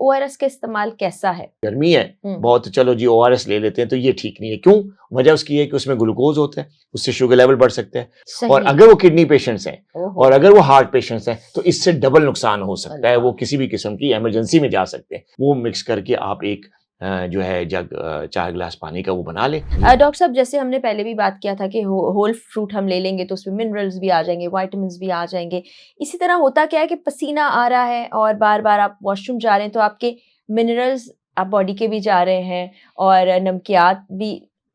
ORS का इस्तेमाल कैसा है? गर्मी है बहुत, चलो जी ओआरएस ले लेते हैं, तो ये ठीक नहीं है। क्यों? वजह उसकी है कि उसमें ग्लूकोज होता है, उससे शुगर लेवल बढ़ सकता है। और अगर वो किडनी पेशेंट्स हैं और अगर वो हार्ट पेशेंट्स हैं तो इससे डबल नुकसान हो सकता है। वो किसी भी किस्म की इमरजेंसी में जा सकते हैं। वो मिक्स करके आप एक जो है जग 4 गिलास पानी का वो बना ले। डॉक्टर साहब, जैसे हमने पहले भी बात किया था कि होल फ्रूट हम ले लेंगे तो उसमें मिनरल्स भी आ जाएंगे, विटामिन्स भी आ जाएंगे। इसी तरह होता क्या है कि पसीना आ रहा है और बार बार आप वॉशरूम जा रहे हैं तो आपके मिनरल्स आप बॉडी के भी जा रहे हैं और नमकियात भी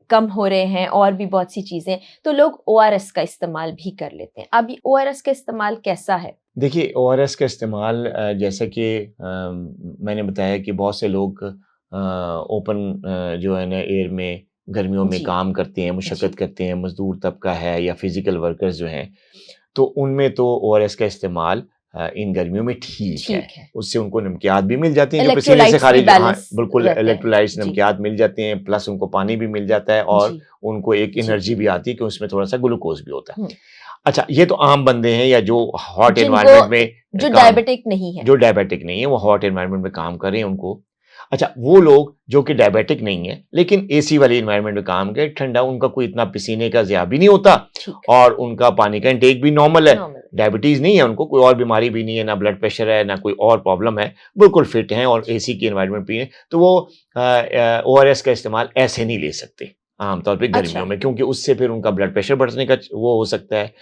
कम हो रहे हैं और भी बहुत सी चीजें, तो लोग ओआरएस का इस्तेमाल भी कर लेते हैं। अब ओआरएस का इस्तेमाल कैसा है? देखिए, ओआरएस का इस्तेमाल जैसे कि मैंने बताया कि बहुत से लोग ओपन जो है ना एयर में गर्मियों में काम करते हैं, मुशक्कत करते हैं, मजदूर तबका है या फिजिकल वर्कर्स जो हैं, तो उनमें तो ओआरएस का इस्तेमाल इन गर्मियों में ठीक है। उससे उनको नमकियात भी मिल जाती हैं जो पसीने से खारिज, हाँ बिल्कुल, इलेक्ट्रोलाइट्स नमकियात मिल जाते हैं, प्लस उनको पानी भी मिल जाता है और उनको एक एनर्जी भी आती है कि उसमें थोड़ा सा ग्लूकोज भी होता है। अच्छा, ये तो आम बंदे हैं या जो हॉट एनवायरनमेंट में जो डायबिटिक नहीं है, वो हॉट एनवायरनमेंट में काम कर रहे हैं उनको। अच्छा, वो लोग जो कि डायबिटिक नहीं है लेकिन एसी वाली एनवायरनमेंट में काम करे, ठंडा, उनका कोई इतना पसीने का ज़िया भी नहीं होता और उनका पानी का इंटेक भी नॉर्मल है, डायबिटीज नहीं है उनको, कोई और बीमारी भी नहीं है, ना ब्लड प्रेशर है, ना कोई और प्रॉब्लम है, बिल्कुल फिट हैं और एसी की एनवायरनमेंट भी है, तो वो ओआरएस का इस्तेमाल ऐसे नहीं ले सकते आमतौर पे गर्मियों में, क्योंकि उससे फिर उनका ब्लड प्रेशर बढ़ने का वो हो सकता है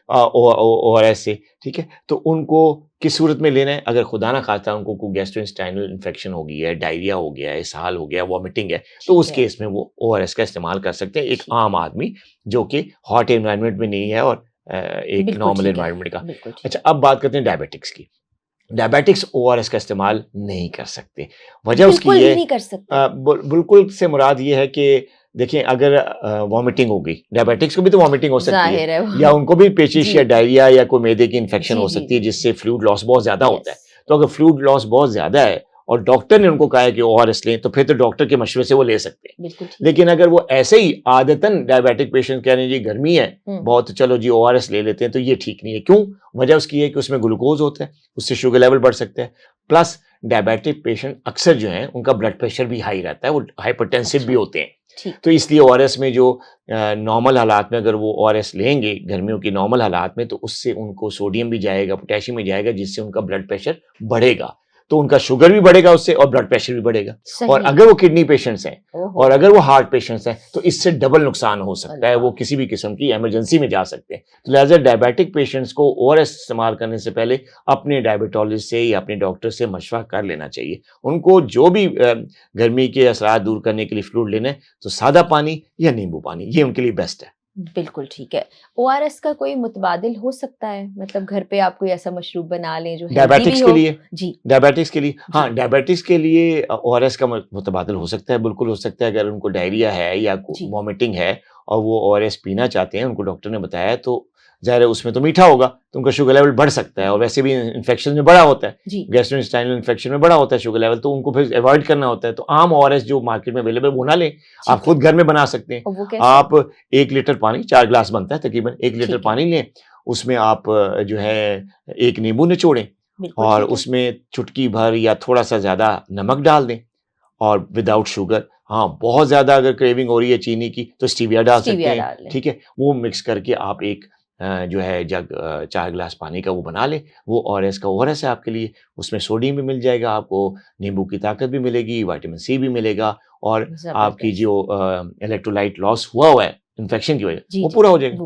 ओआरएस से। ठीक है, तो उनको किस सूरत में लेना है? अगर खुदा ना खास्ता उनको कोई गैस्ट्रोइंटेस्टाइनल इन्फेक्शन हो गई है, डायरिया हो गया है, इसहाल हो गया, वॉमिटिंग है, तो उस केस में वो ओआरएस का इस्तेमाल कर सकते हैं, एक आम आदमी जो कि हॉट एनवायरनमेंट में नहीं है और एक नॉर्मल एनवायरनमेंट का। अच्छा, अब बात करते हैं डायबिटिक्स की। डायबिटिक्स ओआरएस का इस्तेमाल नहीं कर सकते। वजह उसकी ये बिल्कुल से मुराद ये है कि देखिए, अगर वॉमिटिंग हो गई, डायबिटिक्स को भी तो वॉमिटिंग हो सकती है या उनको भी पेचिश या डायरिया या कोई मैदे की इन्फेक्शन हो सकती है जिससे फ्लूइड लॉस बहुत ज्यादा होता है। तो अगर फ्लूइड लॉस बहुत ज्यादा है और डॉक्टर ने उनको कहा है कि ओआरएस लें, तो फिर तो डॉक्टर के मशवरे से वो ले सकते हैं। लेकिन अगर वो ऐसे ही आदतन डायबिटिक पेशेंट कह रहे हैं जी गर्मी है बहुत, चलो जी ओआरएस ले लेते हैं, तो ये ठीक नहीं है। क्यों? वजह उसकी है कि उसमें ग्लूकोज होता है, उससे शुगर लेवल बढ़ सकता है, प्लस डायबिटिक पेशेंट अक्सर जो है उनका ब्लड प्रेशर भी हाई रहता है, वो हाइपरटेंसिव भी होते हैं। तो इसलिए ओआरएस में जो नॉर्मल हालात में अगर वो ओआरएस लेंगे गर्मियों की नॉर्मल हालात में, तो उससे उनको सोडियम भी जाएगा, पोटेशियम भी जाएगा, जिससे उनका ब्लड प्रेशर बढ़ेगा, तो उनका शुगर भी बढ़ेगा उससे और ब्लड प्रेशर भी बढ़ेगा। और अगर वो किडनी पेशेंट्स हैं और अगर वो हार्ट पेशेंट्स हैं तो इससे डबल नुकसान हो सकता है। वो किसी भी किस्म की इमरजेंसी में जा सकते हैं। तो लिहाजा डायबिटिक पेशेंट्स को ओआरएस इस्तेमाल करने से पहले अपने डायबिटोलॉजिस्ट से या अपने डॉक्टर से मशवरा कर लेना चाहिए। उनको जो भी गर्मी के असरात दूर करने के लिए फ्लूइड लेना है, तो सादा पानी या नींबू पानी, ये उनके लिए बेस्ट है। बिल्कुल ठीक है। ओआरएस का कोई मुतबादिल हो सकता है? मतलब घर पे आप कोई ऐसा मशरूब बना लें जो डायबिटिक्स के लिए? जी, डायबिटिक्स के लिए, हाँ, डायबिटिक्स के लिए ओआरएस का मुतबादिल हो सकता है, बिल्कुल हो सकता है। अगर उनको डायरिया है या वॉमिटिंग है और वो ओआरएस पीना चाहते हैं, उनको डॉक्टर ने बताया, तो ज़ाहिर है उसमें तो मीठा होगा, तो उनका शुगर लेवल बढ़ सकता है और वैसे भी इन्फेक्शन में बड़ा होता है, गैस्ट्रोइंटेस्टाइनल इन्फेक्शन में बड़ा होता है शुगर लेवल, तो उनको फिर अवॉइड करना होता है। तो आम ओआरएस जो मार्केट में अवेलेबल वो ना लें, आप खुद घर में बना सकते हैं। आप 1 लीटर पानी, 4 गिलास बनता है तकरीबन, 1 लीटर पानी लें, उसमें आप जो है 1 नींबू निचोड़ें और उसमें चुटकी भर या थोड़ा सा ज्यादा नमक डाल दें और विदाउट शुगर। हाँ, बहुत ज्यादा अगर क्रेविंग हो रही है चीनी की तो स्टीविया डाल सकते हैं। ठीक है, वो मिक्स करके आप एक जो है जग 4 गिलास पानी का वो बना ले, वो ओआरएस का ओआरएस है आपके लिए। उसमें सोडियम भी मिल जाएगा, आपको नींबू की ताकत भी मिलेगी, विटामिन सी भी मिलेगा और आपकी जो इलेक्ट्रोलाइट लॉस हुआ है इन्फेक्शन की वजह वो पूरा हो जाएगा।